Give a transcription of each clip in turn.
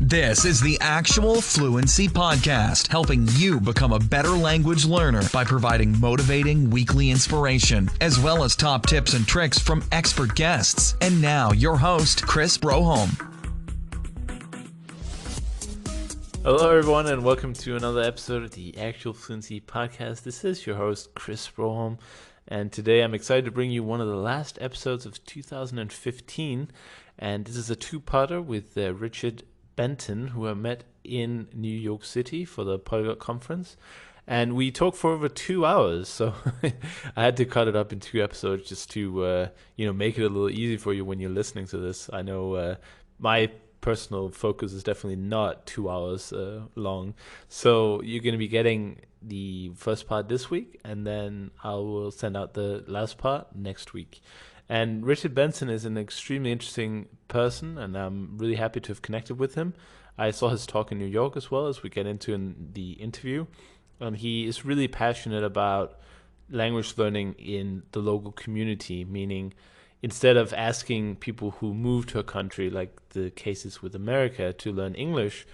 This is the Actual Fluency Podcast, helping you become a better language learner by providing motivating weekly inspiration, as well as top tips and tricks from expert guests. And now, your host, Chris Broholm. Hello, everyone, and welcome to another episode of the Actual Fluency Podcast. This is your host, Chris Broholm, and today I'm excited to bring you one of the last episodes of 2015, and this is a two-parter with Richard Benton, who I met in New York City for the Polyglot Conference, and we talked for over 2 hours, so I had to cut it up in two episodes just to make it a little easy for you when you're listening to this. I know my personal focus is definitely not 2 hours long, so you're going to be getting the first part this week, and then I will send out the last part next week. And Richard Benton is an extremely interesting person, and I'm really happy to have connected with him. I saw his talk in New York as well, as we get into in the interview. And he is really passionate about language learning in the local community, meaning instead of asking people who move to a country, like the cases with America, to learn English,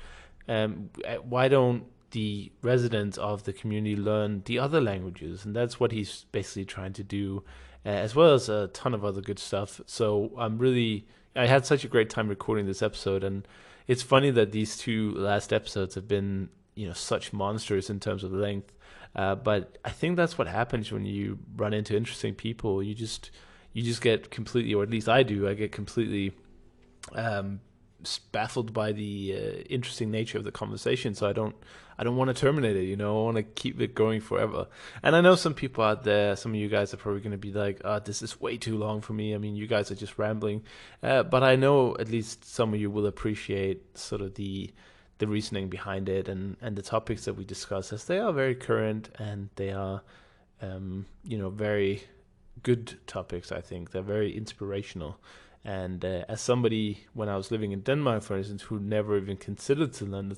why don't the residents of the community learn the other languages? And that's what he's basically trying to do, as well as a ton of other good stuff. So I had such a great time recording this episode, and it's funny that these two last episodes have been, such monsters in terms of length. But I think that's what happens when you run into interesting people. You just get completely, or at least I do, I get completely baffled by the interesting nature of the conversation. So I don't want to terminate it, I want to keep it going forever. And I know some people out there, some of you guys are probably going to be like, this is way too long for me. I mean, you guys are just rambling. But I know at least some of you will appreciate sort of the reasoning behind it and the topics that we discuss, as they are very current, and they are, very good topics. I think they're very inspirational. And as somebody, when I was living in Denmark, for instance, who never even considered to learn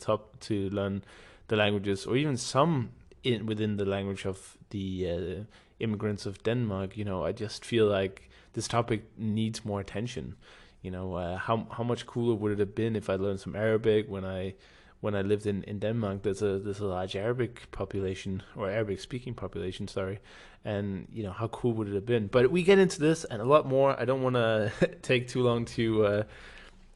the languages, or even some within the language of the immigrants of Denmark, I just feel like this topic needs more attention. How much cooler would it have been if I learned some Arabic when I lived in Denmark? There's a large Arabic population, or Arabic speaking population, sorry. And how cool would it have been? But we get into this and a lot more. I don't want to take too long to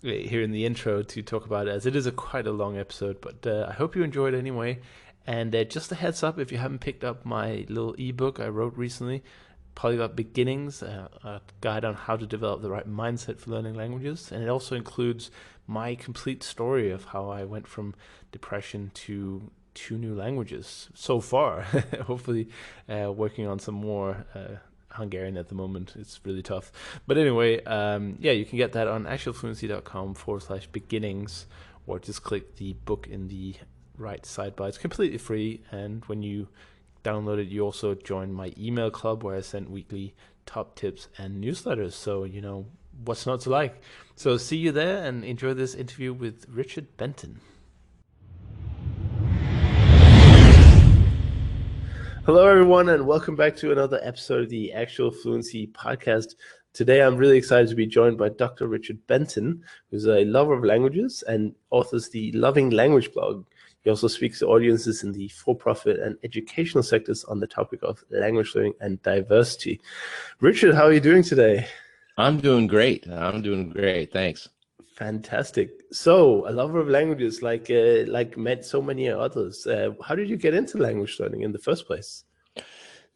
here in the intro to talk about it, as it is quite a long episode. But I hope you enjoyed anyway. And just a heads up, if you haven't picked up my little ebook I wrote recently, Polyglot Beginnings, a guide on how to develop the right mindset for learning languages. And it also includes my complete story of how I went from depression to 2 new languages so far. Hopefully working on some more Hungarian at the moment. It's really tough. But anyway, you can get that on actualfluency.com/beginnings, or just click the book in the right sidebar. It's completely free, and when you download it, you also join my email club, where I send weekly top tips and newsletters. So, what's not to like? So see you there, and enjoy this interview with Richard Benton. Hello, everyone, and welcome back to another episode of the Actual Fluency Podcast. Today, I'm really excited to be joined by Dr. Richard Benton, who's a lover of languages and authors the Loving Language blog. He also speaks to audiences in the for-profit and educational sectors on the topic of language learning and diversity. Richard, how are you doing today? I'm doing great. Thanks. Fantastic. So, a lover of languages, like met so many others. How did you get into language learning in the first place?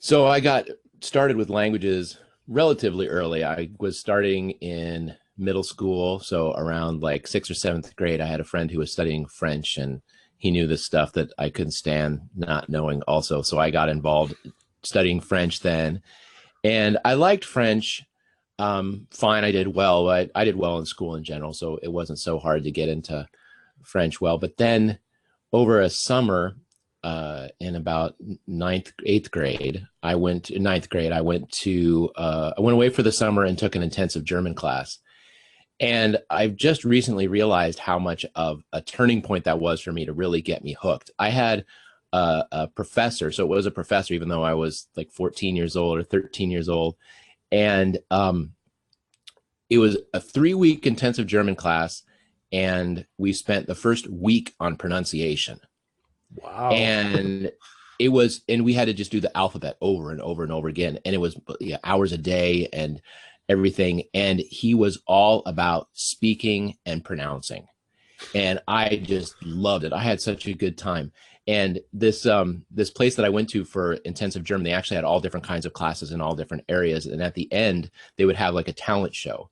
So I got started with languages relatively early. I was starting in middle school, so around like 6th or 7th grade. I had a friend who was studying French, and he knew this stuff that I couldn't stand not knowing also. So I got involved studying French then, and I liked French. Fine, I did well. But I did well in school in general, so it wasn't so hard to get into French well. But then over a summer, in about 8th grade, I went away for the summer and took an intensive German class. And I've just recently realized how much of a turning point that was for me to really get me hooked. I had a professor, so it was a professor, even though I was like 14 years old or 13 years old. And it was a 3-week intensive German class, and we spent the first week on pronunciation. Wow. And and we had to just do the alphabet over and over and over again. And it was hours a day and everything. And he was all about speaking and pronouncing. And I just loved it. I had such a good time. And this place that I went to for intensive German, they actually had all different kinds of classes in all different areas. And at the end, they would have like a talent show.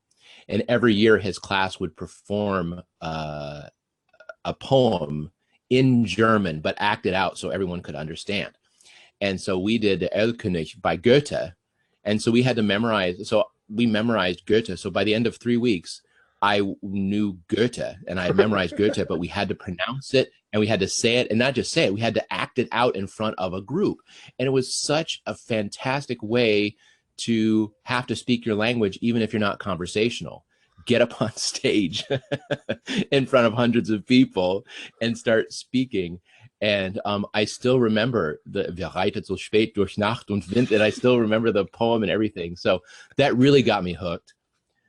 And every year his class would perform a poem in German, but acted out so everyone could understand. And so we did the Erlkönig by Goethe. And so we had to memorize. So we memorized Goethe. So by the end of 3 weeks, I knew Goethe and I had memorized Goethe, but we had to pronounce it and we had to say it, and not just say it, we had to act it out in front of a group. And it was such a fantastic way to have to speak your language, even if you're not conversational. Get up on stage in front of hundreds of people and start speaking. And I still remember the "Wir reitet so spät durch Nacht und Wind," and I still remember the poem and everything. So that really got me hooked.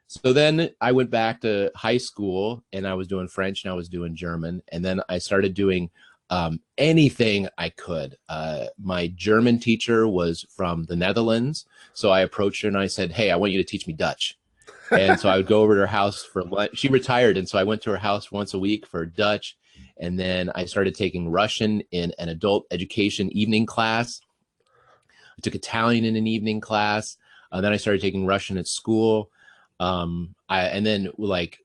So then I went back to high school and I was doing French and I was doing German. And then I started doing anything I could. My German teacher was from the Netherlands. So I approached her and I said, "Hey, I want you to teach me Dutch." And so I would go over to her house for lunch. She retired. And so I went to her house once a week for Dutch. And then I started taking Russian in an adult education evening class. I took Italian in an evening class. Then I started taking Russian at school. And then like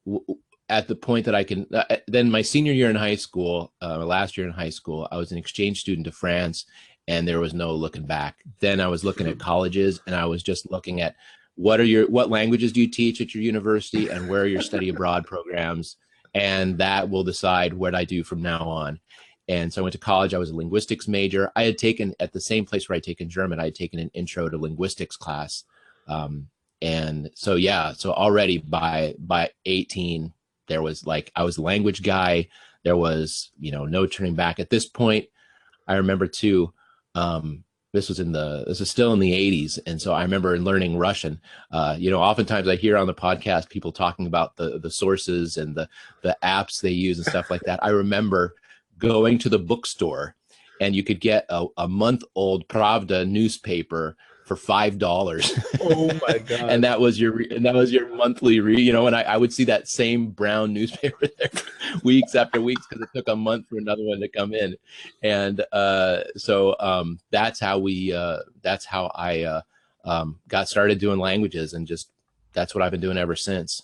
at the point that I can, then my senior year in high school, last year in high school, I was an exchange student to France and there was no looking back. Then I was looking at colleges and I was just looking at what languages do you teach at your university and where are your study abroad programs? And that will decide what I do from now on. And so I went to college. I was a linguistics major. I had taken at the same place where I'd taken German, I had taken an intro to linguistics class. And so, yeah, so already by 18, there was like, I was a language guy. There was, no turning back at this point. I remember too, this is still in the 80s. And so I remember learning Russian. Oftentimes I hear on the podcast, people talking about the sources and the apps they use and stuff like that. I remember going to the bookstore and you could get a month-old Pravda newspaper for $5. Oh my God. And that was your monthly read, and I would see that same brown newspaper there weeks after weeks because it took a month for another one to come in. And so that's how I got started doing languages, and just that's what I've been doing ever since.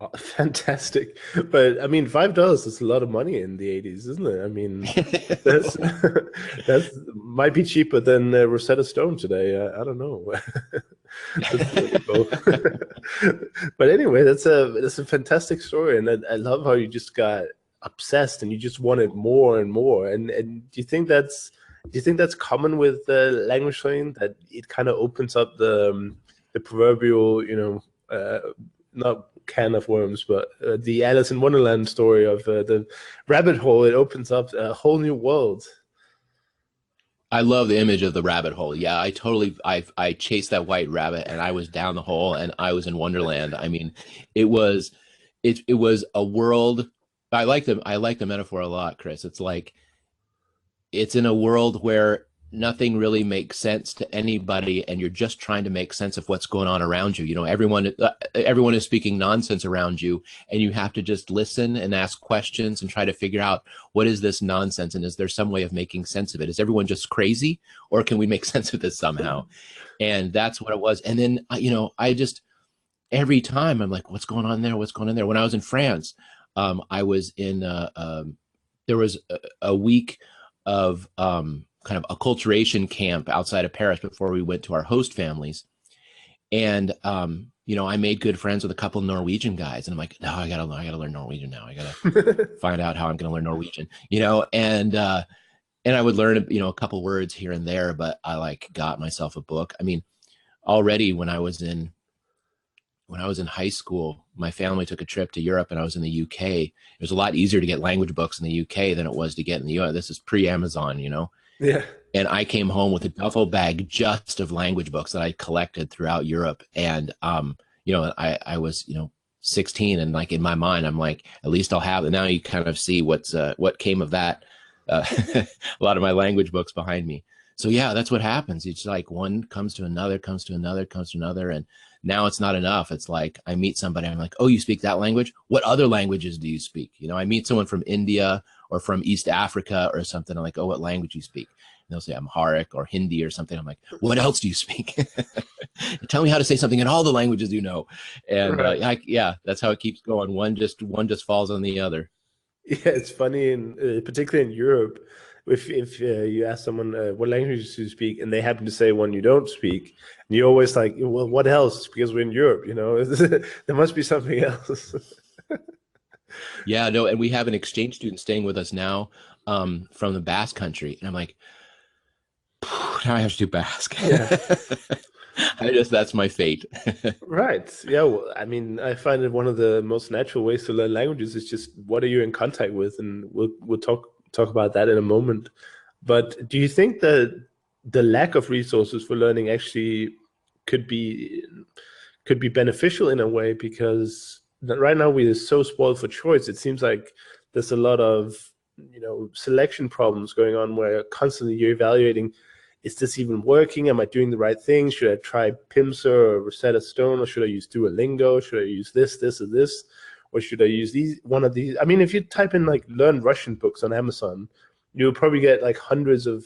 Oh, fantastic. But I mean, $5 is a lot of money in the 80s, isn't it? I mean, that's might be cheaper than Rosetta Stone today. I don't know. That's really cool. But anyway, that's a fantastic story, and I love how you just got obsessed and you just wanted more and more. And do you think that's common with language learning, that it kind of opens up the proverbial, not can of worms, but the Alice in Wonderland story of the rabbit hole? It opens up a whole new world. I love the image of the rabbit hole. Yeah, I chased that white rabbit and I was down the hole and I was in Wonderland. I mean, it was a world. I like the metaphor a lot, Chris. It's like, it's in a world where nothing really makes sense to anybody and you're just trying to make sense of what's going on around you. Everyone is speaking nonsense around you and you have to just listen and ask questions and try to figure out, what is this nonsense and is there some way of making sense of it? Is everyone just crazy, or can we make sense of this somehow? And that's what it was. And then I just, every time I'm like, what's going on there? What's going on there? When I was in France, I was in there was a week of kind of acculturation camp outside of Paris before we went to our host families. And, I made good friends with a couple of Norwegian guys, and I'm like, no, I gotta learn Norwegian now. I gotta find out how I'm going to learn Norwegian, and I would learn, a couple words here and there, but I got myself a book. I mean, already when I was in high school, my family took a trip to Europe and I was in the UK. It was a lot easier to get language books in the UK than it was to get in the US. This is pre-Amazon, Yeah. And I came home with a duffel bag just of language books that I collected throughout Europe. And, I was, 16, and like in my mind, I'm like, at least I'll have it. Now you kind of see what came of that. A lot of my language books behind me. So yeah, that's what happens. It's like one comes to another, comes to another, comes to another, and now it's not enough. It's like I meet somebody, I'm like, oh, you speak that language? What other languages do you speak? You know, I meet someone from India or from East Africa or something. I'm like, oh, what language do you speak? And they'll say Amharic or Hindi or something. I'm like, what else do you speak? Tell me how to say something in all the languages you know. And Right. yeah, that's how it keeps going. One just falls on the other. Yeah, it's funny, in particularly in Europe, if you ask someone what languages do you speak, and they happen to say one you don't speak, and you're always like, well, what else? Because we're in Europe, you know, there must be something else. Yeah, no, and we have an exchange student staying with us now, from the Basque Country, and I'm like, now I have to do Basque. Yeah. That's my fate. Right. Yeah. Well, I mean, I find it one of the most natural ways to learn languages is just what are you in contact with, and we'll talk about that in a moment. But do you think that the lack of resources for learning actually could be could be beneficial in a way? Because right now we are so spoiled for choice. It seems like there's a lot of selection problems going on where constantly you're evaluating, is this even working? Am I doing the right thing? Should I try Pimsleur or Rosetta Stone, or should I use Duolingo? Should I use this, or this? Or should I use one of these? I mean, if you type in like learn Russian books on Amazon, you'll probably get like hundreds of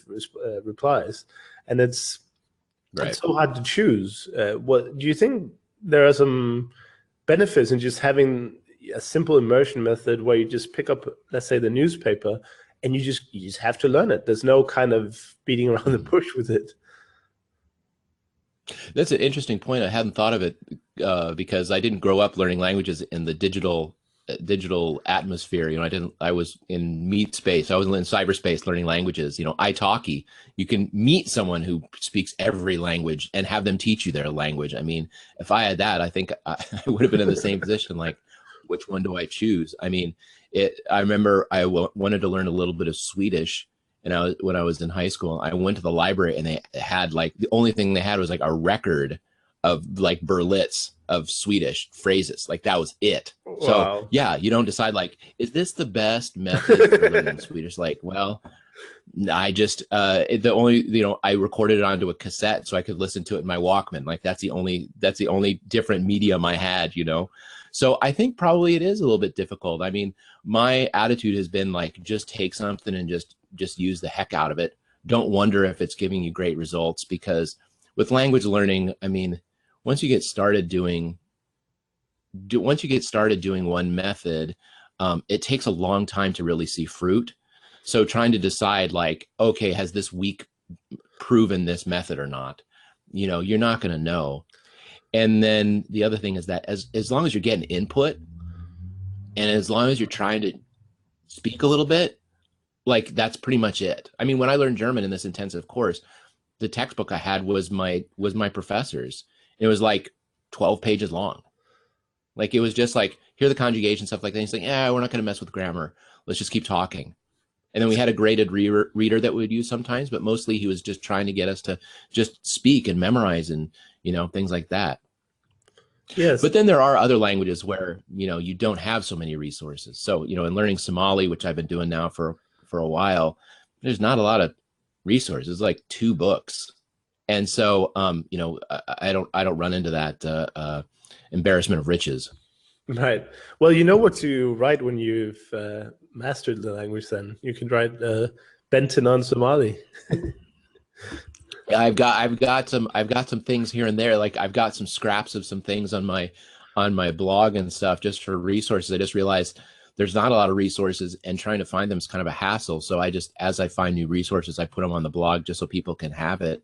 replies. And it's Right. so hard to choose. What do you think there are some benefits in just having a simple immersion method where you just pick up, let's say, the newspaper, and you just have to learn it? There's no kind of beating around the Mhm. bush with it. That's an interesting point. I hadn't thought of it, because I didn't grow up learning languages in the digital atmosphere. You know, I was in meat space. I was in cyberspace learning languages. You know, italki. You can meet someone who speaks every language and have them teach you their language. I mean, if I had that, I think I would have been in the same position. Like, which one do I choose? I mean, I remember wanted to learn a little bit of Swedish, and when I was in high school, I went to the library, and they had like the only thing they had was like a record of like Berlitz of Swedish phrases. Like that was it. So Wow. yeah, you don't decide like, is this the best method for learning Swedish? Like, well, I just the only I recorded it onto a cassette so I could listen to it in my Walkman. Like that's the only different medium I had. So I think probably it is a little bit difficult. I mean, my attitude has been like, just take something and just use the heck out of it. Don't wonder if it's giving you great results, because with language learning, I mean, once you get started doing one method, it takes a long time to really see fruit. So trying to decide like, okay, has this week proven this method or not? You're not going to know. And then the other thing is that as long as you're getting input, and as long as you're trying to speak a little bit, like that's pretty much it. I mean, when I learned German in this intensive course, the textbook I had was my professor's. It was like 12 pages long. Like it was just like, here are the conjugation stuff like that. He's like, yeah, we're not going to mess with grammar. Let's just keep talking. And then we had a graded reader that we would use sometimes, but mostly he was just trying to get us to just speak and memorize and things like that. Yes. But then there are other languages where you don't have so many resources. So in learning Somali, which I've been doing now for a while, there's not a lot of resources, like 2 books. And so I don't run into that embarrassment of riches. Right. Well, you know what to write when you've mastered the language. Then you can write Benton on Somali. I've got some things here and there. Like I've got some scraps of some things on my blog and stuff just for resources. I just realized there's not a lot of resources, and trying to find them is kind of a hassle. So as I find new resources, I put them on the blog just so people can have it.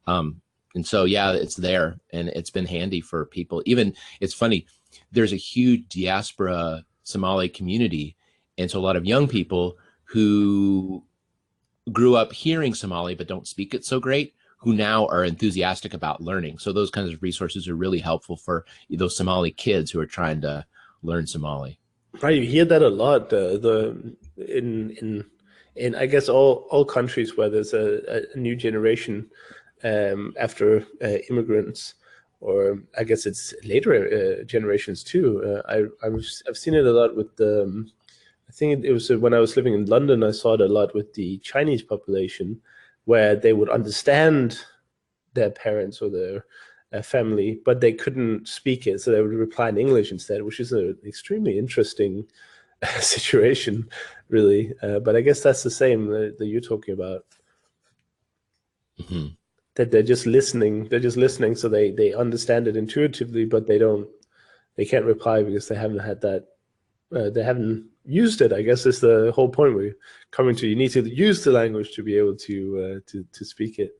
And so, yeah, it's there, and it's been handy for people. Even, it's funny, there's a huge diaspora Somali community. And so a lot of young people who grew up hearing Somali but don't speak it so great, who now are enthusiastic about learning. So those kinds of resources are really helpful for those Somali kids who are trying to learn Somali. Right. You hear that a lot. In I guess all countries where there's a new generation after immigrants, or I guess it's later generations too. I've seen it a lot with the. I think it was when I was living in London. I saw it a lot with the Chinese population, where they would understand their parents or their family, but they couldn't speak it, so they would reply in English instead, which is an extremely interesting situation, really. But I guess that's the same that you're talking about. Mm-hmm. That they're just listening. They're just listening, so they understand it intuitively, but they can't reply because they haven't had that. They haven't used it. I guess is the whole point. We're coming to. You need to use the language to be able to speak it.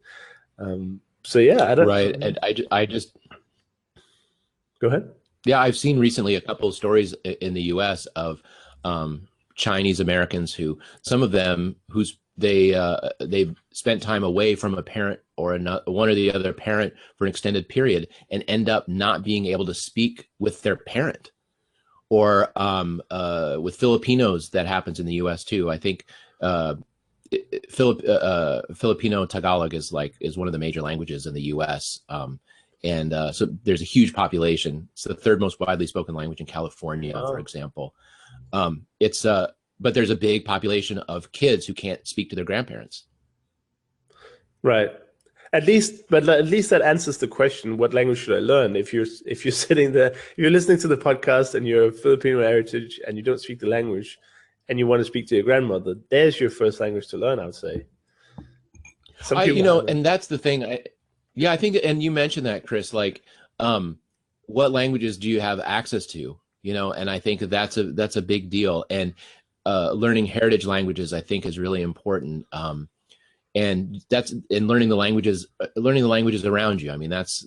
So yeah, I don't. Right, and I just Go ahead. Yeah, I've seen recently a couple of stories in the U.S. of Chinese Americans who, some of them who's they spent time away from a parent or one or the other parent for an extended period and end up not being able to speak with their parent. Or with Filipinos, that happens in the U.S. too. I think Filipino Tagalog is one of the major languages in the U.S. So there's a huge population. It's the third most widely spoken language in California, for example. But there's a big population of kids who can't speak to their grandparents. Right. At least that answers the question: what language should I learn? If you're sitting there, if you're listening to the podcast and you're of Filipino heritage and you don't speak the language, and you want to speak to your grandmother, there's your first language to learn, I would say. And that's the thing. I think, and you mentioned that, Chris, what languages do you have access to? And I think that's a big deal. And learning heritage languages, I think, is really important. And learning the languages around you. I mean, that's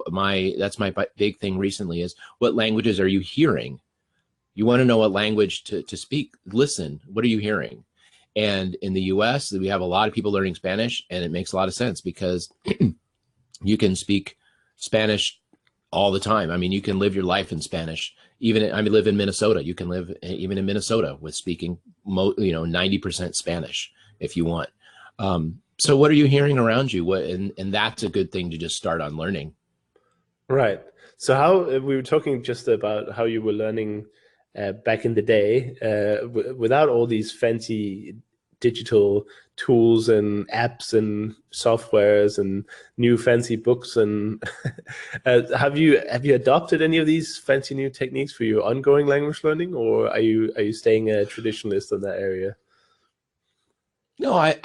my big thing recently is, what languages are you hearing? You want to know what language to speak. Listen, what are you hearing? And in the US, we have a lot of people learning Spanish, and it makes a lot of sense because you can speak Spanish all the time. I mean, you can live your life in Spanish. Live in Minnesota. You can live even in Minnesota with speaking 90% Spanish if you want. So what are you hearing around you? And that's a good thing to just start on learning. Right. So how we were talking just about how you were learning back in the day without all these fancy digital tools and apps and softwares and new fancy books. And have you adopted any of these fancy new techniques for your ongoing language learning, or are you staying a traditionalist in that area? No, I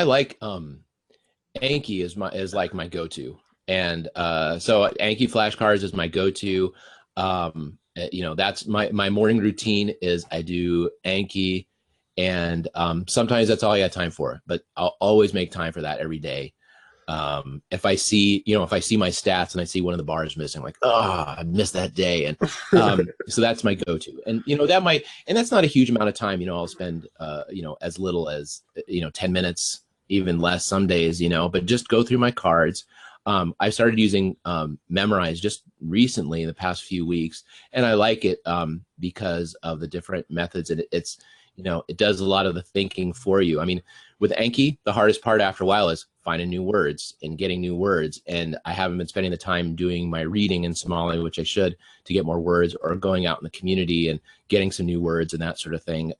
like Anki is like my go-to, and so Anki flashcards is my go-to. That's my morning routine is I do Anki, and sometimes that's all I got time for, but I'll always make time for that every day. If I see my stats and I see one of the bars missing, I missed that day. And so that's my go-to. And, that's not a huge amount of time. I'll spend, as little as, 10 minutes, even less some days, but just go through my cards. I started using Memrise just recently in the past few weeks, and I like it because of the different methods. And it does a lot of the thinking for you. I mean, with Anki, the hardest part after a while is finding new words and getting new words. And I haven't been spending the time doing my reading in Somali, which I should, to get more words, or going out in the community and getting some new words and that sort of thing.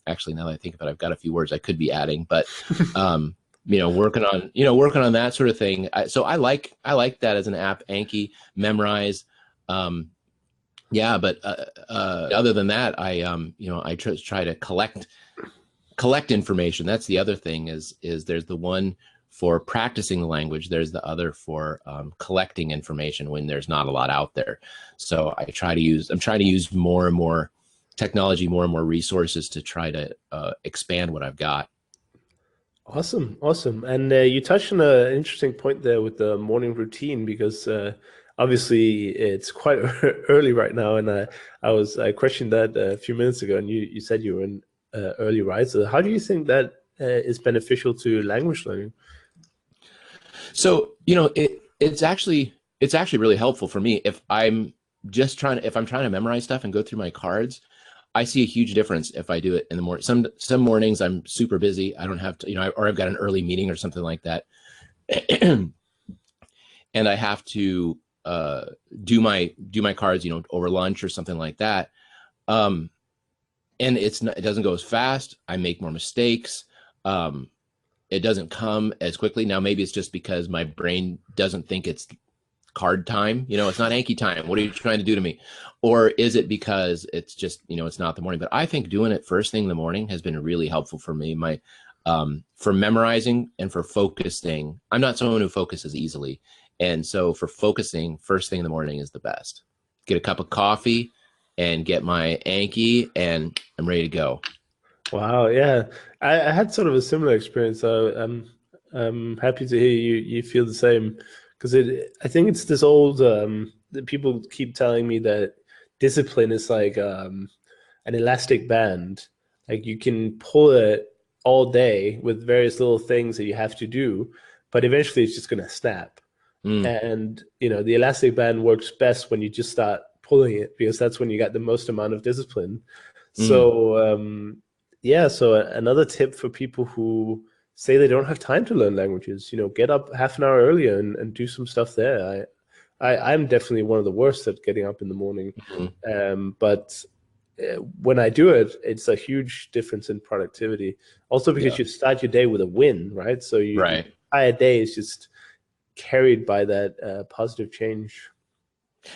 Actually, now that I think about it, I've got a few words I could be adding, but working on that sort of thing. So I like that as an app, Anki, Memrise. But other than that, I try to collect information. That's the other thing is there's the one for practicing the language. There's the other for collecting information when there's not a lot out there. So I'm trying to use more and more technology, more and more resources to try to expand what I've got. Awesome. And you touched on an interesting point there with the morning routine, because obviously it's quite early right now, and I questioned that a few minutes ago, and you said you were an early riser. How do you think that is beneficial to language learning? So it's actually really helpful for me if I'm trying to memorize stuff and go through my cards. I see a huge difference if I do it in the morning. Some mornings I'm super busy. I don't have to, or I've got an early meeting or something like that. and I have to do my cards, over lunch or something like that. And it doesn't go as fast. I make more mistakes. It doesn't come as quickly. Now, maybe it's just because my brain doesn't think it's card time. It's not Anki time. What are you trying to do to me? Or is it because it's just, it's not the morning? But I think doing it first thing in the morning has been really helpful for me. For memorizing and for focusing. I'm not someone who focuses easily. And so for focusing, first thing in the morning is the best. Get a cup of coffee and get my Anki, and I'm ready to go. Wow, yeah. I had sort of a similar experience. So I'm happy to hear you feel the same, because I think it's this old that people keep telling me that discipline is like an elastic band. Like you can pull it all day with various little things that you have to do, but eventually it's just going to snap. And the elastic band works best when you just start pulling it, because that's when you got the most amount of discipline. So yeah, so another tip for people who say they don't have time to learn languages, get up half an hour earlier and do some stuff there. I'm definitely one of the worst at getting up in the morning. But when I do it, it's a huge difference in productivity. Also because you start your day with a win, right? So your entire day is just carried by that positive change.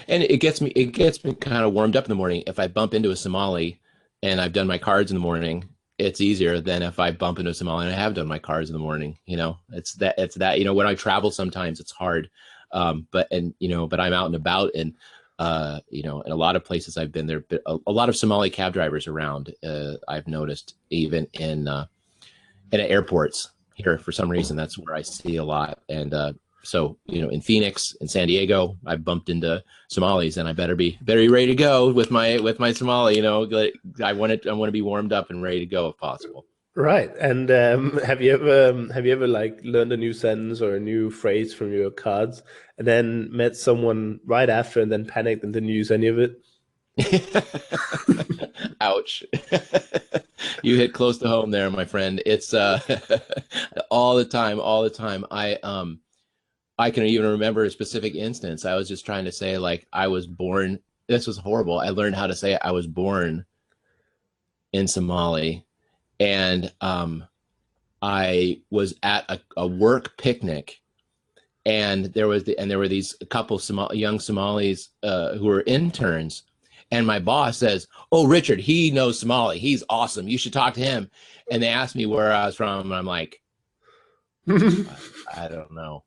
And it gets me kind of warmed up in the morning. If I bump into a Somali and I've done my cards in the morning, it's easier than if I bump into a Somali and I have done my cards in the morning. It's that when I travel, sometimes it's hard. But I'm out and about, and in a lot of places I've been there, a lot of Somali cab drivers around. I've noticed even in airports here, for some reason, that's where I see a lot. And so, in Phoenix and San Diego, I bumped into Somalis, and I better be ready to go with my Somali. I want to be warmed up and ready to go if possible. Right. And have you ever like learned a new sentence or a new phrase from your cards and then met someone right after and then panicked and didn't use any of it? Ouch. You hit close to home there, my friend. It's all the time. I can even remember a specific instance. I was just trying to say, like, I was born. This was horrible. I learned how to say I was born in Somali, and I was at a work picnic, and there were these couple young Somalis who were interns, and my boss says, "Oh, Richard, he knows Somali. He's awesome. You should talk to him." And they asked me where I was from, and I'm like, I don't know.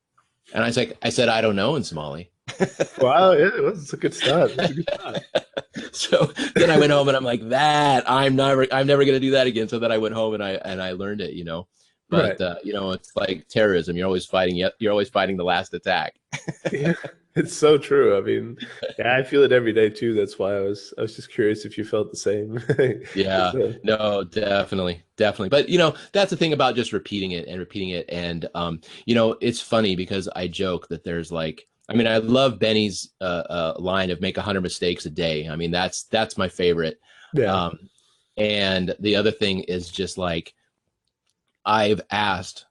And I said, I don't know in Somali. Wow, yeah, that's a good start. So then I went home and I'm like, I'm never going to do that again. So then I went home and I learned it, But right. It's like terrorism. You're always fighting the last attack. Yeah, it's so true. I mean, yeah, I feel it every day too. That's why I was just curious if you felt the same. Yeah, no, definitely. But that's the thing about just repeating it. And it's funny because I joke that there's I love Benny's line of make 100 mistakes a day. I mean, that's my favorite. Yeah. And the other thing is just like, I've asked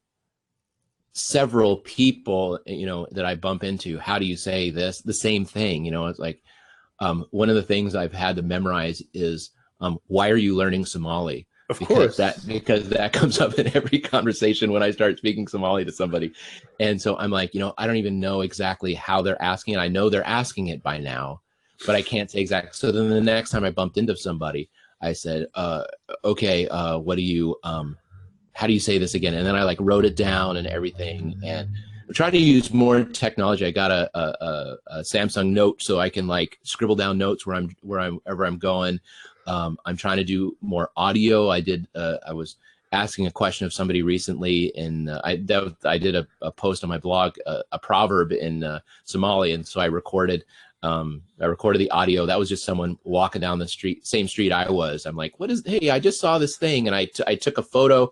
several people, that I bump into, how do you say this? The same thing, it's like, one of the things I've had to memorize is, why are you learning Somali? Of course. Because that comes up in every conversation when I start speaking Somali to somebody. And so I'm like, I don't even know exactly how they're asking it. I know they're asking it by now, but I can't say exactly. So then the next time I bumped into somebody, I said, okay, what do you, how do you say this again? And then I wrote it down and everything. And I'm trying to use technology. I got a Samsung Note so I can scribble down notes wherever I'm going. I'm trying to do more audio. I was asking a question of somebody recently, and I did a post on my blog, a proverb in Somali, and so I recorded the audio. That was just someone walking down the street, same street I was. I'm like, hey, I just saw this thing, and I took a photo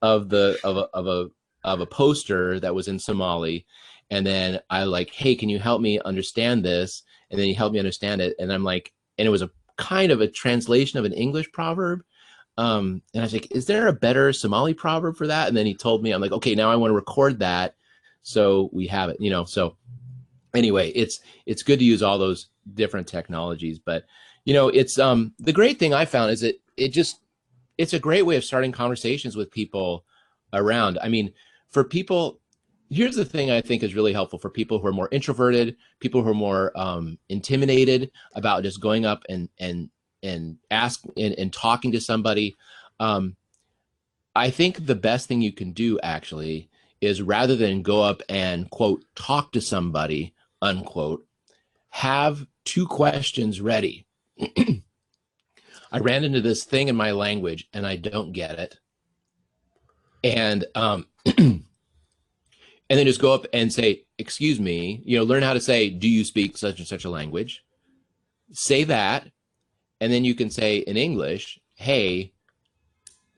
of a poster that was in Somali, and then I hey, can you help me understand this? And then he helped me understand it, and I'm like, and it was a kind of a translation of an English proverb. And I was like, is there a better Somali proverb for that? And then he told me, I'm like, okay, now I want to record that so we have it, so anyway, it's good to use all those different technologies. But it's the great thing I found is it's a great way of starting conversations with people around. I mean, for people, here's the thing I think is really helpful for people who are more introverted, people who are more intimidated about just going up and ask and talking to somebody. I think the best thing you can do actually is, rather than go up and quote talk to somebody unquote, have two questions ready. I ran into this thing in my language and I don't get it. And and then just go up and say, excuse me, learn how to say, do you speak such and such a language? Say that. And then you can say in English, hey,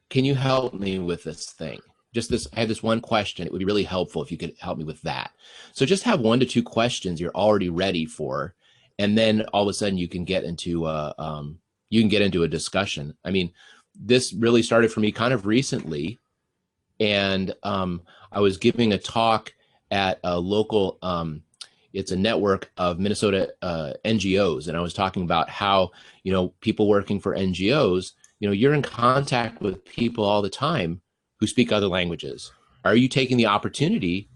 can you help me with this thing? Just this, I have this one question. It would be really helpful if you could help me with that. So just have 1 to 2 questions you're already ready for. And then all of a sudden you can get into a discussion. I mean, this really started for me kind of recently. And I was giving a talk at a local, it's a network of Minnesota NGOs. And I was talking about how, people working for NGOs, you're in contact with people all the time who speak other languages. Are you taking the opportunity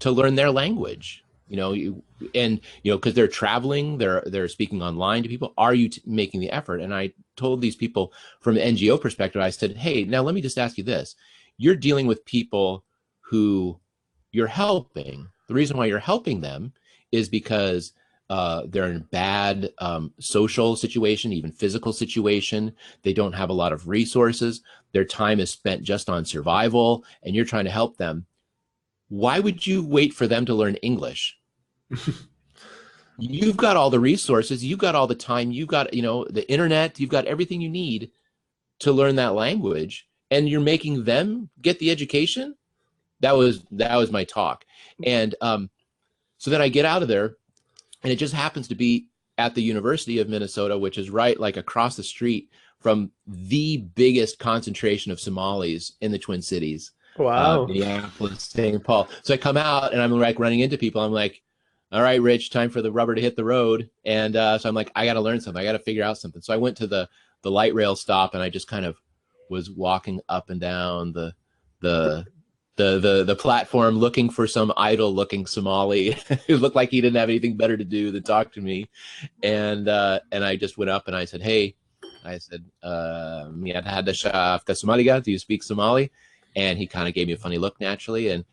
to learn their language? Because they're traveling, they're speaking online to people. Are you making the effort? And I told these people from the NGO perspective, I said, hey, now let me just ask you this. You're dealing with people who you're helping. The reason why you're helping them is because they're in a bad social situation, even physical situation. They don't have a lot of resources. Their time is spent just on survival, and you're trying to help them. Why would you wait for them to learn English? You've got all the resources. You've got all the time. You've got, the internet. You've got everything you need to learn that language, and you're making them get the education. That was my talk. And so then I get out of there, and it just happens to be at the University of Minnesota, which is right like across the street from the biggest concentration of Somalis in the Twin Cities. Wow. Minneapolis, St. Paul. So I come out and I'm like running into people. I'm like, all right, Rich, time for the rubber to hit the road. And so I'm like, I got to learn something. I got to figure out something. So I went to the light rail stop, and I just kind of was walking up and down the platform looking for some idle looking Somali who looked like he didn't have anything better to do than talk to me. And I just went up and I said, hey, Miad Hadashaf Somaliga, do you speak Somali? And he kind of gave me a funny look naturally, and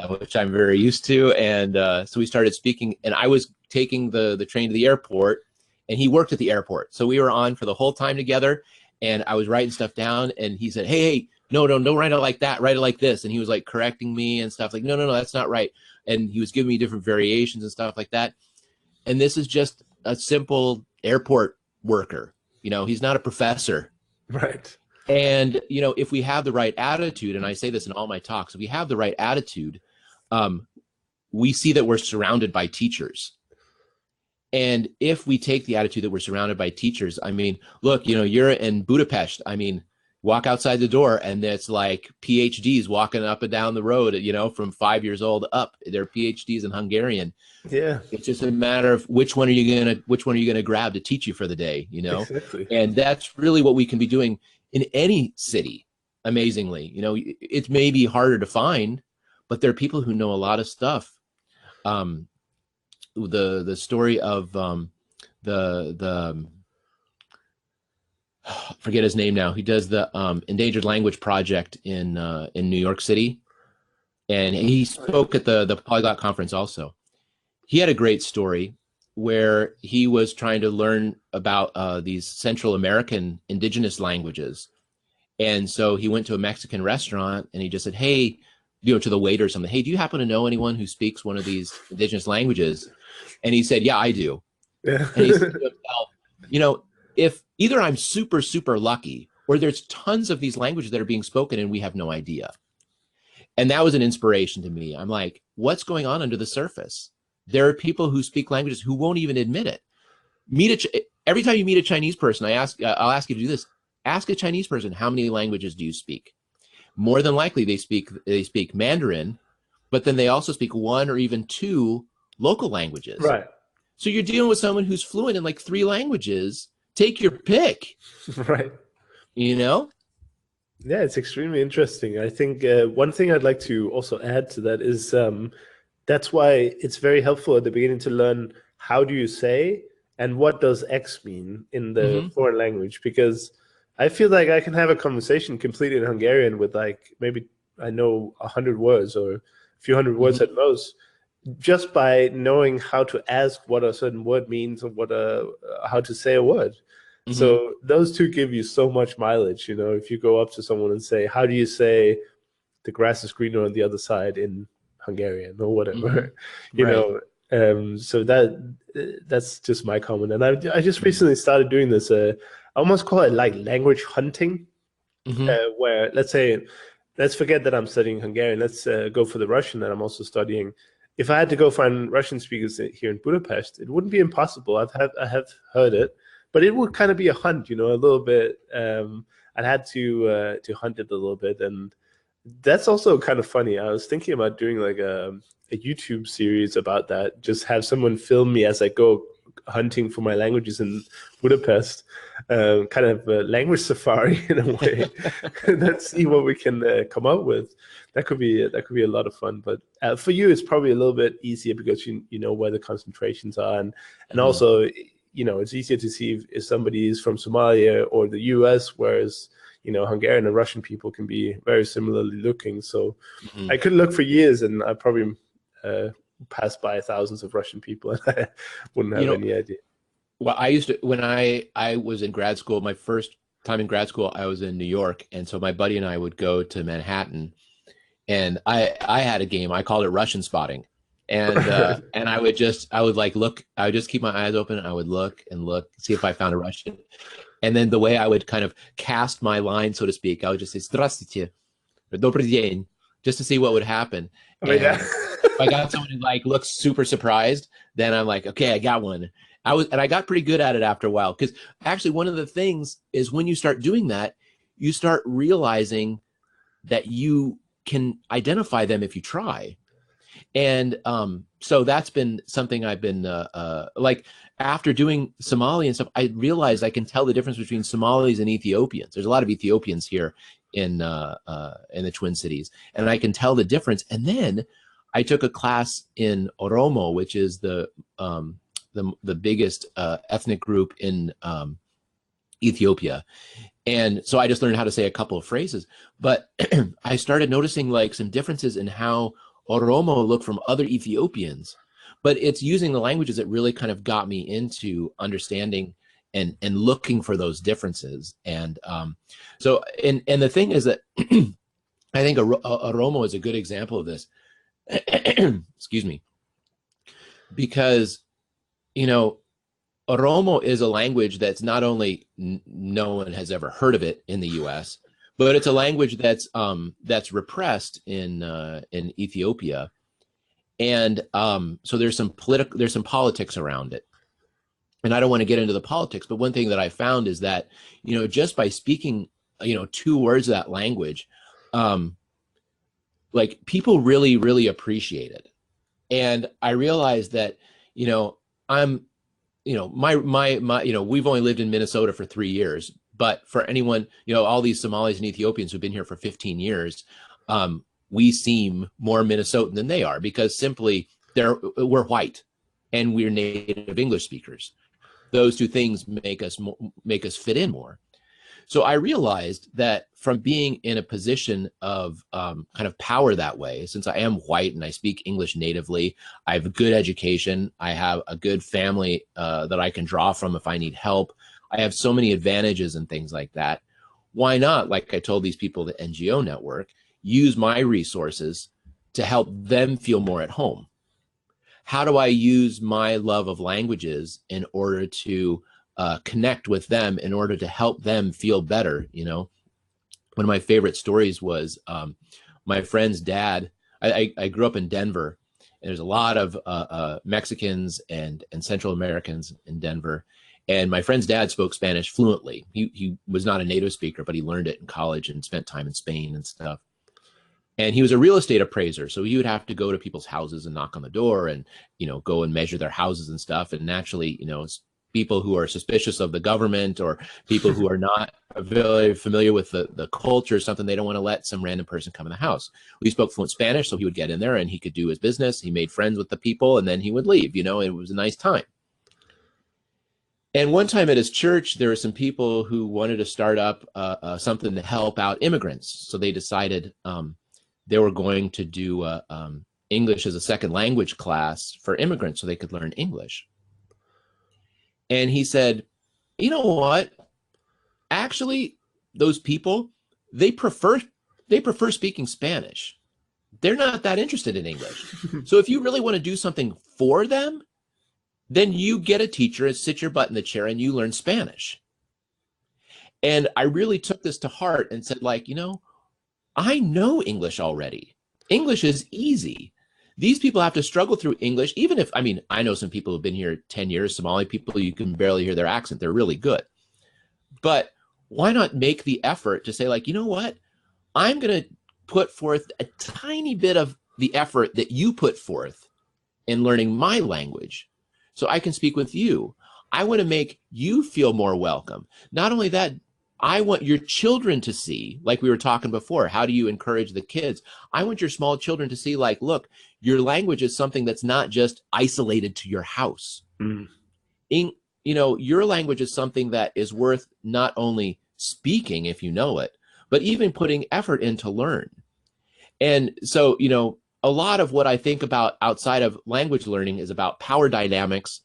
which I'm very used to. And so we started speaking, and I was taking the train to the airport, and he worked at the airport. So we were on for the whole time together, and I was writing stuff down, and he said, hey, no, don't write it like that, write it like this. And he was like correcting me and stuff like, no, that's not right. And he was giving me different variations and stuff like that. And this is just a simple airport worker. He's not a professor. Right. And, if we have the right attitude, and I say this in all my talks, if we have the right attitude, we see that we're surrounded by teachers. And if we take the attitude that we're surrounded by teachers, I mean, look, you're in Budapest. I mean, walk outside the door and it's like PhDs walking up and down the road, from 5 years old up. They're PhDs in Hungarian. Yeah. It's just a matter of which one are you gonna grab to teach you for the day, Exactly. And that's really what we can be doing in any city. Amazingly, it may be harder to find, but there are people who know a lot of stuff. The story of forget his name now. He does the Endangered Language Project in New York City, and he spoke at the Polyglot Conference also. He had a great story where he was trying to learn about these Central American indigenous languages. And so he went to a Mexican restaurant and he just said, hey, to the waiter or something, hey, do you happen to know anyone who speaks one of these indigenous languages? And he said, yeah, I do. Yeah. And he said to himself, if either I'm super, super lucky, or there's tons of these languages that are being spoken and we have no idea. And that was an inspiration to me. I'm like, what's going on under the surface? There are people who speak languages who won't even admit it. Every time you meet a Chinese person, I'll ask you to do this. Ask a Chinese person, how many languages do you speak? More than likely they speak Mandarin, but then they also speak one or even two local languages. Right. So you're dealing with someone who's fluent in like 3 languages. Take your pick, Right. you know? Yeah, it's extremely interesting. I think one thing I'd like to also add to that is that's why it's very helpful at the beginning to learn how do you say and what does X mean in the Hmm. foreign language, because I feel like I can have a conversation completely in Hungarian with like maybe I know 100 words or a few hundred words Hmm. at most, just by knowing how to ask what a certain word means or what how to say a word. Hmm. So those two give you so much mileage. If you go up to someone and say, "How do you say the grass is greener on the other side in Hungarian or Hmm. whatever?" you Right. know. So that's just my comment. And I just Hmm. recently started doing this. I almost call it like language hunting, Hmm. where let's forget that I'm studying Hungarian. Let's go for the Russian that I'm also studying. If I had to go find Russian speakers here in Budapest, it wouldn't be impossible. I have heard it, but it would kind of be a hunt, a little bit. I'd had to hunt it a little bit, and that's also kind of funny. I was thinking about doing like a YouTube series about that. Just have someone film me as I go hunting for my languages in Budapest, kind of a language safari in a way. Let's see what we can come up with. That could be a lot of fun. But for you, it's probably a little bit easier because you know where the concentrations are, and Hmm. also it's easier to see if somebody is from Somalia or the U.S., whereas Hungarian and Russian people can be very similarly looking. So Hmm. I could look for years, and I probably uh, pass by thousands of Russian people, and I wouldn't You have know, any idea. well, I used to, when I was in grad school, my first time in grad school, I was in New York. And so my buddy and I would go to Manhattan, and I had a game. I called it Russian spotting. And I would like look, I would just keep my eyes open and I would look and look, see if I found a Russian. And then the way I would kind of cast my line, so to speak, I would just say "Здравствуйте" or "Добрый день," just to see what would happen. Oh yeah. And if I got someone who like looks super surprised, then I'm like, okay, I got one. I got pretty good at it after a while, because actually one of the things is when you start doing that, you start realizing that you can identify them if you try. And so that's been something I've been like, after doing Somali and stuff, I realized I can tell the difference between Somalis and Ethiopians. There's a lot of Ethiopians here in the Twin Cities, and I can tell the difference. And then I took a class in Oromo, which is the biggest ethnic group in Ethiopia. And so I just learned how to say a couple of phrases, but I started noticing like some differences in how Oromo look from other Ethiopians. But it's using the languages that really kind of got me into understanding and looking for those differences. And and the thing is that I think Oromo is a good example of this. Excuse me, because you know Oromo is a language that's not only no one has ever heard of it in the U.S., but it's a language that's repressed in Ethiopia, and so there's some politics around it. And I don't want to get into the politics, but one thing that I found is that just by speaking 2 words of that language, um, like people really appreciate it. And I realized that you know I'm my we've only lived in Minnesota for 3 years, but for anyone, all these Somalis and Ethiopians who've been here for 15 years, we seem more Minnesotan than they are, because simply we're white and we're native English speakers. Those two things make us fit in more. So I realized that from being in a position of kind of power that way, since I am white and I speak English natively, I have a good education, I have a good family that I can draw from if I need help. I have so many advantages and things like that. Why not, like I told these people, the NGO network, use my resources to help them feel more at home? How do I use my love of languages in order to connect with them, in order to help them feel better? One of my favorite stories was my friend's dad. I grew up in Denver, and there's a lot of Mexicans and Central Americans in Denver. And my friend's dad spoke Spanish fluently. He was not a native speaker, but he learned it in college and spent time in Spain and stuff. And he was a real estate appraiser. So he would have to go to people's houses and knock on the door and, go and measure their houses and stuff. And naturally, people who are suspicious of the government or people who are not very familiar with the culture or something, they don't want to let some random person come in the house. We spoke fluent Spanish, so he would get in there and he could do his business. He made friends with the people and then he would leave, and it was a nice time. And one time at his church, there were some people who wanted to start up something to help out immigrants. So they decided they were going to do English as a second language class for immigrants so they could learn English. And he said, you know what? Actually, those people, they prefer speaking Spanish. They're not that interested in English. So if you really want to do something for them, then you get a teacher and sit your butt in the chair and you learn Spanish. And I really took this to heart and said, I know English already. English is easy. These people have to struggle through English, even if, I know some people who've been here 10 years, Somali people, you can barely hear their accent. They're really good. But why not make the effort to say, you know what? I'm going to put forth a tiny bit of the effort that you put forth in learning my language so I can speak with you. I want to make you feel more welcome. Not only that, I want your children to see, like we were talking before, how do you encourage the kids? I want your small children to see, look, your language is something that's not just isolated to your house. Mm. Your language is something that is worth not only speaking if you know it, but even putting effort in to learn. And so, a lot of what I think about outside of language learning is about power dynamics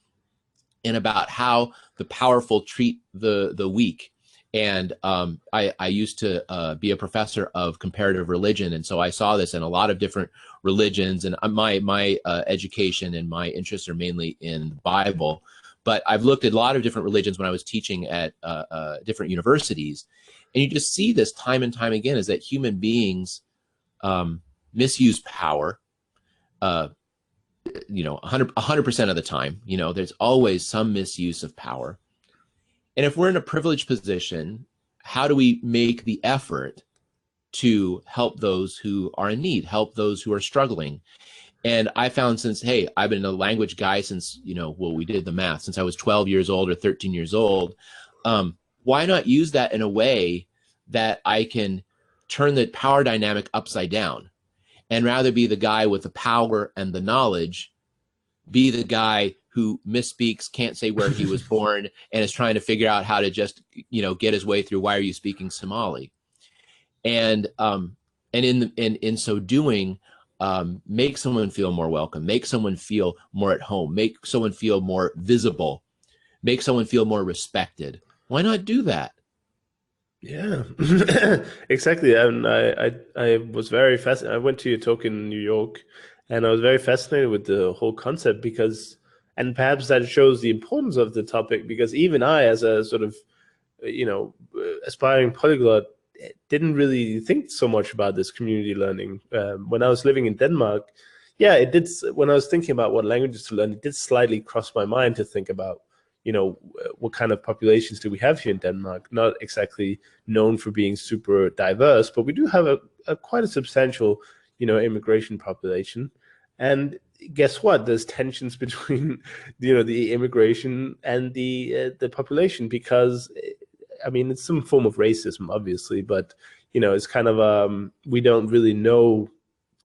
and about how the powerful treat the weak. And I used to be a professor of comparative religion, and so I saw this in a lot of different religions. And my education and my interests are mainly in the Bible, but I've looked at a lot of different religions when I was teaching at different universities, and you just see this time and time again: is that human beings misuse power. 100% of the time. There's always some misuse of power. And if we're in a privileged position, how do we make the effort to help those who are in need, help those who are struggling? And I found I've been a language guy since, we did the math, since I was 12 years old or 13 years old, why not use that in a way that I can turn the power dynamic upside down and rather be the guy with the power and the knowledge, be the guy who misspeaks, can't say where he was born, and is trying to figure out how to just, get his way through. Why are you speaking Somali? And in so doing, make someone feel more welcome, make someone feel more at home, make someone feel more visible, make someone feel more respected. Why not do that? Yeah, exactly. And I was very fascinated. I went to your talk in New York, and I was very fascinated with the whole concept and perhaps that shows the importance of the topic, because even I, as a sort of, aspiring polyglot, didn't really think so much about this community learning. When I was living in Denmark, it did. When I was thinking about what languages to learn, it did slightly cross my mind to think about, what kind of populations do we have here in Denmark? Not exactly known for being super diverse, but we do have a quite a substantial, immigration population. And guess what? There's tensions between, the immigration and the population, because, it's some form of racism, obviously, but, it's kind of, we don't really know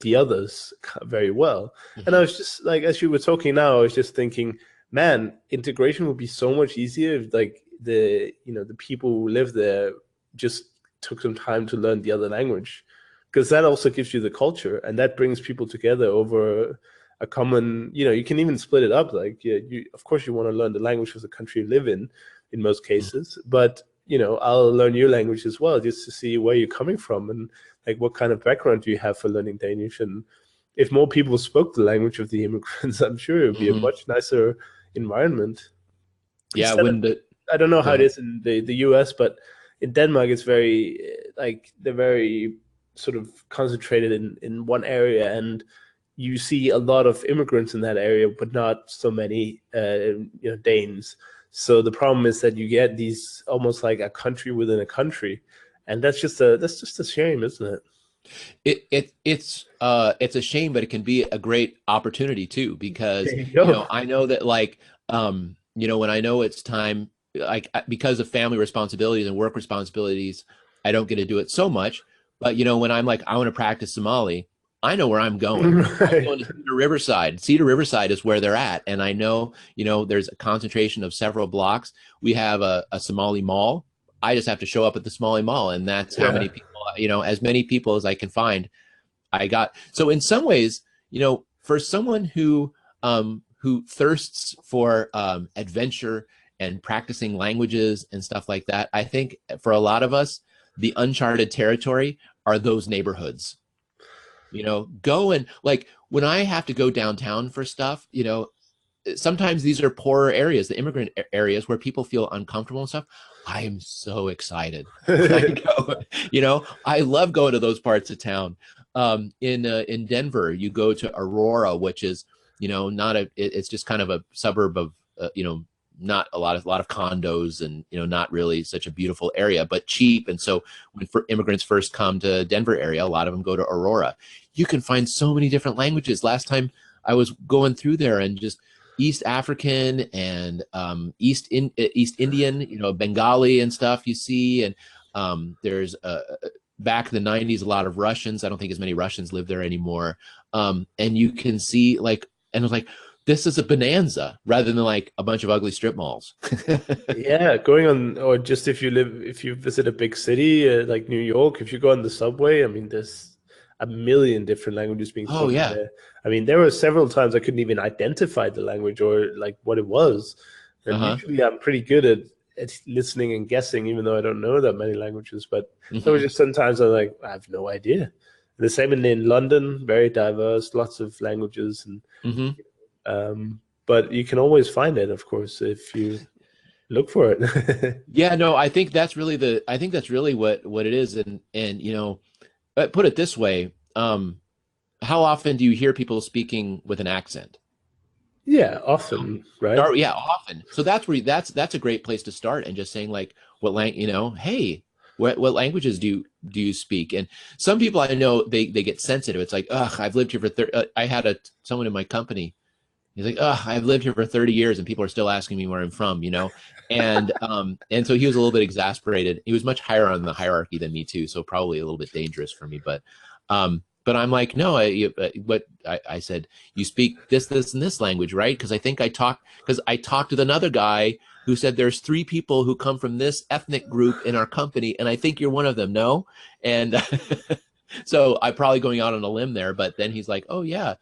the others very well. Mm-hmm. And I was just as you were talking now, I was just thinking, man, integration would be so much easier if the people who live there just took some time to learn the other language, because that also gives you the culture, and that brings people together over a common, you can even split it up. Of course you want to learn the language of the country you live in most cases, but I'll learn your language as well, just to see where you're coming from and what kind of background do you have for learning Danish. And if more people spoke the language of the immigrants, I'm sure it would be a much nicer environment. Yeah, I don't know how it is in the US, but in Denmark it's very they're very sort of concentrated in one area, and you see a lot of immigrants in that area, but not so many Danes. So the problem is that you get these almost like a country within a country, and that's just a shame, isn't it? It's a shame, but it can be a great opportunity too, because There you go. I know that like when I know it's time, like because of family responsibilities and work responsibilities, I don't get to do it so much. But when I'm like, I want to practice Somali, I know where I'm going. I'm Right. going to Cedar Riverside. Cedar Riverside is where they're at, and I know there's a concentration of several blocks. We have a Somali mall. I just have to show up at the Somali mall, and that's how Yeah. many people, as many people as I can find. I got so in some ways, for someone who thirsts for adventure and practicing languages and stuff like that, I think for a lot of us, the uncharted territory are those neighborhoods. Go and like when I have to go downtown for stuff, sometimes these are poorer areas, the immigrant areas where people feel uncomfortable and stuff. I am so excited when I go. I love going to those parts of town. In Denver, you go to Aurora, which is not it's just kind of a suburb of not a lot of condos and not really such a beautiful area, but cheap. And so when immigrants first come to Denver area, a lot of them go to Aurora. You can find so many different languages. Last time I was going through there and just East African and East Indian, Bengali and stuff you see, and there's back in the 90s a lot of Russians. I don't think as many Russians live there anymore, and you can see like, and it was like, this is a bonanza rather than like a bunch of ugly strip malls. Yeah, going on, or just if you visit a big city like New York, if you go on the subway, I mean, there's a million different languages being Oh spoken yeah. there. I mean, there were several times I couldn't even identify the language or like what it was. And Uh-huh. usually I'm pretty good at listening and guessing, even though I don't know that many languages. But there were Hmm. just sometimes I'm like, I have no idea. The same in London, very diverse, lots of languages, and Hmm. but you can always find it, of course, if you look for it. Yeah, no, I think that's really what it is. And put it this way, how often do you hear people speaking with an accent? Yeah, often, right? Yeah, often. So that's a great place to start, and just saying like, hey, what languages do you speak? And some people I know, they get sensitive. It's like, ugh, I've lived here for I had someone in my company. He's like, ugh, I've lived here for 30 years and people are still asking me where I'm from. And so he was a little bit exasperated. He was much higher on the hierarchy than me too, so probably a little bit dangerous for me. But I'm like, no, I said, you speak this, and this language, right? Because I talked with another guy who said there's three people who come from this ethnic group in our company, and I think you're one of them, no? And so I'm probably going out on a limb there, but then he's like, oh yeah,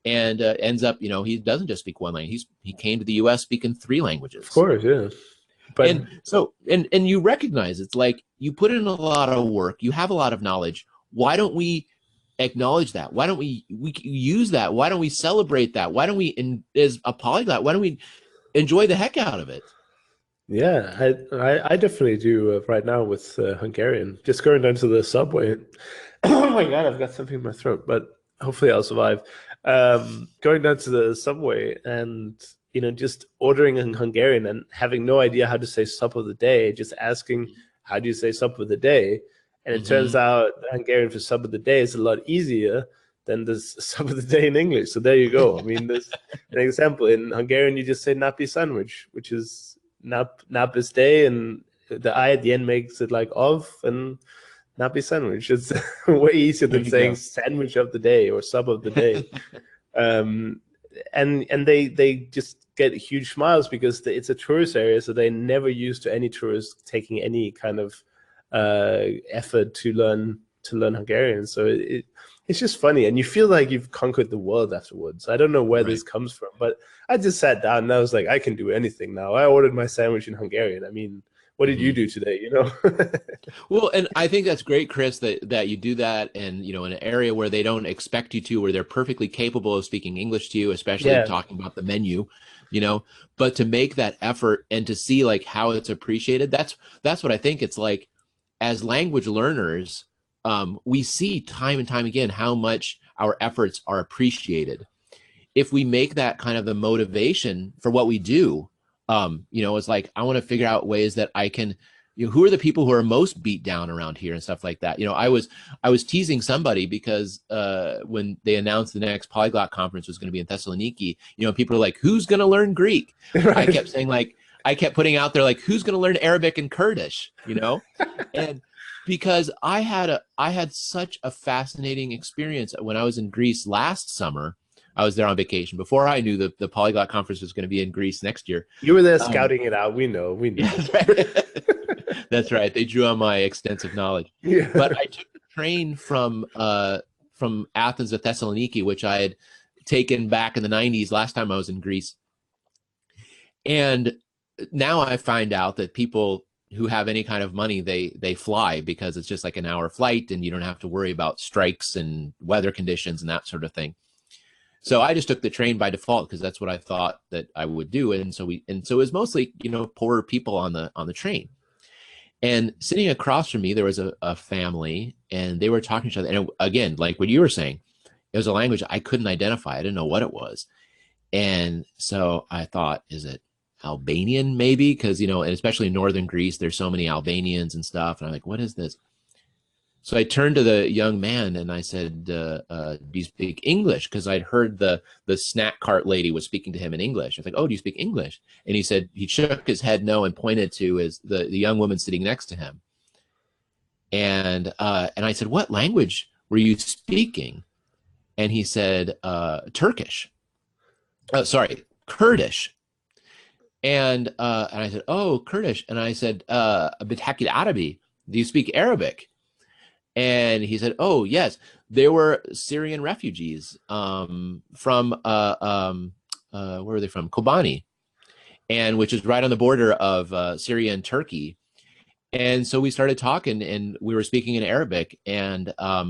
and ends up, he doesn't just speak one language. He came to the U.S. speaking three Of languages, course, yeah. But and so and you recognize it's like you put in a lot of work, you have a lot of knowledge. Why don't we acknowledge that? Why don't we use that? Why don't we celebrate that? Why don't we, as a polyglot, why don't we enjoy the heck out of it? yeah, I definitely do right now with Hungarian. Just going down to the subway. Oh my God, I've got something in my throat, but hopefully I'll survive. Going down to the subway and just ordering in Hungarian and having no idea how to say sup of the day, just asking how do you say sup of the day, and it turns Mm-hmm. out the Hungarian for sup of the day is a lot easier than the sup of the day in English. So there you go. I mean, there's an example in Hungarian. You just say napi sandwich, which is nap is day, and the I at the end makes it like of, and nappy sandwich. It's way easier There than you saying go. sandwich of the day or sub of the day. Um, and they just get huge smiles because it's a tourist area, so they never used to any tourists taking any kind of effort to learn Hungarian. So it's just funny, and you feel like you've conquered the world afterwards. I don't know where Right. this comes from, but I just sat down and I was like, I can do anything now. I ordered my sandwich in Hungarian. I mean, what did you Mm-hmm. do today? Well, and I think that's great, Chris, that you do that, and in an area where they don't expect you to, where they're perfectly capable of speaking English to you, especially Yeah, talking about the menu, but to make that effort and to see like how it's appreciated, that's what I think it's like. As language learners, we see time and time again how much our efforts are appreciated. If we make that kind of the motivation for what we do, it's like I want to figure out ways that I can who are the people who are most beat down around here and stuff like that. I was teasing somebody because when they announced the next polyglot conference was going to be in Thessaloniki, people are like, who's going to learn Greek? Right. I kept saying, like, I kept putting out there, like, who's going to learn Arabic and Kurdish, and because I had such a fascinating experience when I was in Greece last summer. I was there on vacation before I knew the polyglot conference was going to be in Greece next year. You were there scouting it out. We know. Yeah, that's right. That's right. They drew on my extensive knowledge. Yeah. But I took the train from Athens to Thessaloniki, which I had taken back in the 90s last time I was in Greece. And now I find out that people who have any kind of money, they fly because it's just like an hour flight and you don't have to worry about strikes and weather conditions and that sort of thing. So I just took the train by default because that's what I thought that I would do. And so it was mostly, poorer people on the train. And sitting across from me, there was a family, and they were talking to each other. And again, like what you were saying, it was a language I couldn't identify. I didn't know what it was. And so I thought, is it Albanian maybe? Because, and especially in northern Greece, there's so many Albanians and stuff. And I'm like, what is this? So I turned to the young man and I said, do you speak English? Because I'd heard the snack cart lady was speaking to him in English. I was like, oh, do you speak English? And he said, he shook his head no and pointed to the young woman sitting next to him. And I said, what language were you speaking? And he said, Turkish. Sorry, Kurdish. And I said, oh, Kurdish. And I said, Bitaki Arabi, do you speak Arabic? And he said, oh, yes, there were Syrian refugees from, where were they from? Kobani, and which is right on the border of Syria and Turkey. And so we started talking and we were speaking in Arabic. And, I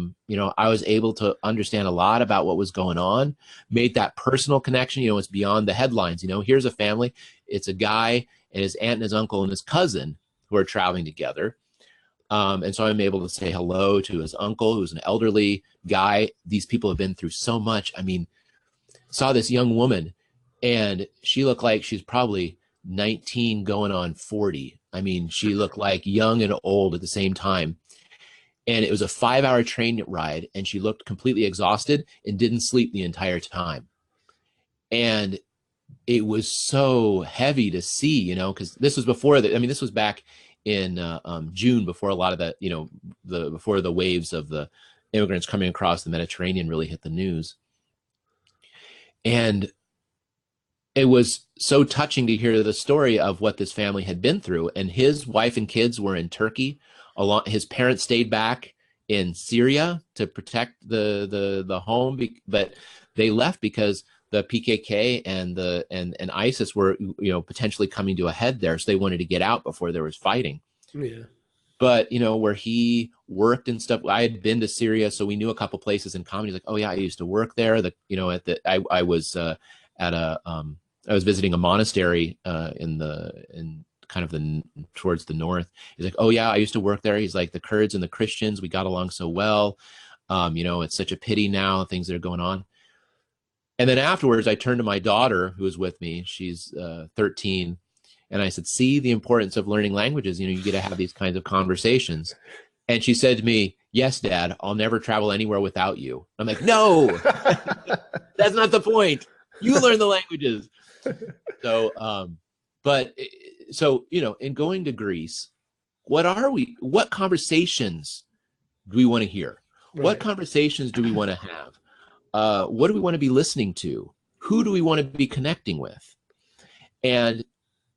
was able to understand a lot about what was going on, made that personal connection. It's beyond the headlines. Here's a family. It's a guy and his aunt and his uncle and his cousin who are traveling together. And so I'm able to say hello to his uncle, who's an elderly guy. These people have been through so much. I mean, saw this young woman and she looked like she's probably 19 going on 40. I mean, she looked like young and old at the same time. And it was a 5-hour train ride and she looked completely exhausted and didn't sleep the entire time. And it was so heavy to see, because this was before this was back in June, before a lot of that, before the waves of the immigrants coming across the Mediterranean really hit the news. And it was so touching to hear the story of what this family had been through. And his wife and kids were in Turkey. His parents stayed back in Syria to protect the home, but they left because the PKK and ISIS were, potentially coming to a head there. So they wanted to get out before there was fighting. Yeah. But, where he worked and stuff, I had been to Syria, so we knew a couple places in common. He's like, oh yeah, I used to work there. I was visiting a monastery in kind of towards the north. He's like, oh yeah, I used to work there. He's like, the Kurds and the Christians, we got along so well. It's such a pity now, things that are going on. And then afterwards, I turned to my daughter who was with me. She's 13. And I said, see the importance of learning languages. You get to have these kinds of conversations. And she said to me, yes, Dad, I'll never travel anywhere without you. I'm like, no, that's not the point. You learn the languages. So, in going to Greece, what conversations do we want to hear? Right. What conversations do we want to have? What do we want to be listening to? Who do we want to be connecting with? And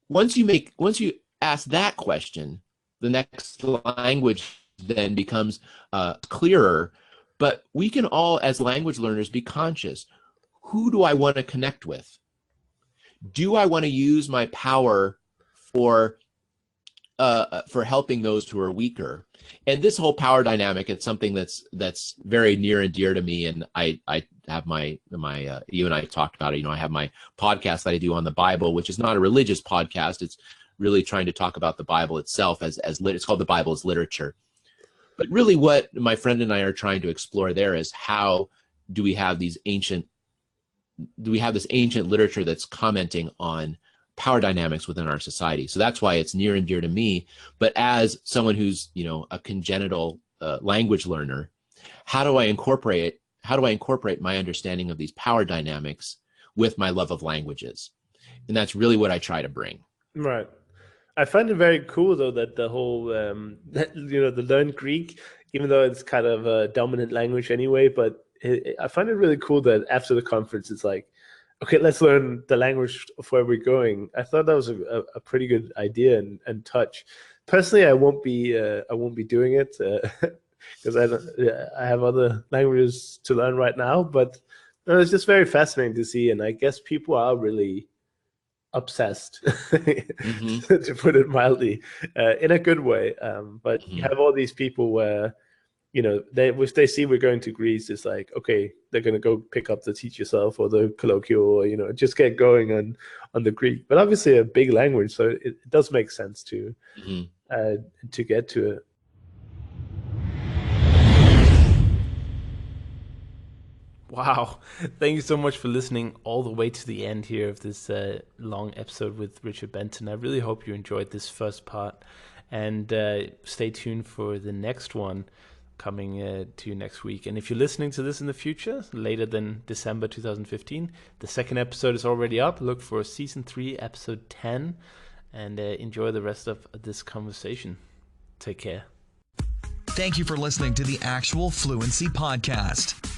once you ask that question, the next language then becomes clearer. But we can all, as language learners, be conscious. Who do I want to connect with? Do I want to use my power for helping those who are weaker? And this whole power dynamic, it's something that's very near and dear to me. And I have my you and I talked about it. I have my podcast that I do on the Bible, which is not a religious podcast. It's really trying to talk about the Bible itself as it's called The Bible as Literature. But really what my friend and I are trying to explore there is how do we have this ancient literature that's commenting on power dynamics within our society. So that's why it's near and dear to me. But as someone who's, a congenital language learner, how do I incorporate my understanding of these power dynamics with my love of languages? And that's really what I try to bring. Right. I find it very cool though that the whole the learn Greek, even though it's kind of a dominant language anyway, but I find it really cool that after the conference it's like, okay, let's learn the language of where we're going. I thought that was a pretty good idea and touch. Personally, I won't be doing it because I have other languages to learn right now. But it's just very fascinating to see, and I guess people are really obsessed, to put it mildly, in a good way. But you have all these people where, if they see we're going to Greece, it's like, okay, they're going to go pick up the Teach Yourself or the colloquial, or, just get going on the Greek. But obviously a big language, so it does make sense to get to it. Wow. Thank you so much for listening all the way to the end here of this long episode with Richard Benton. I really hope you enjoyed this first part, and stay tuned for the next one coming to you next week. And if you're listening to this in the future, later than December 2015, the second episode is already up. Look for season 3, episode 10, and enjoy the rest of this conversation. Take care. Thank you for listening to the Actual Fluency Podcast.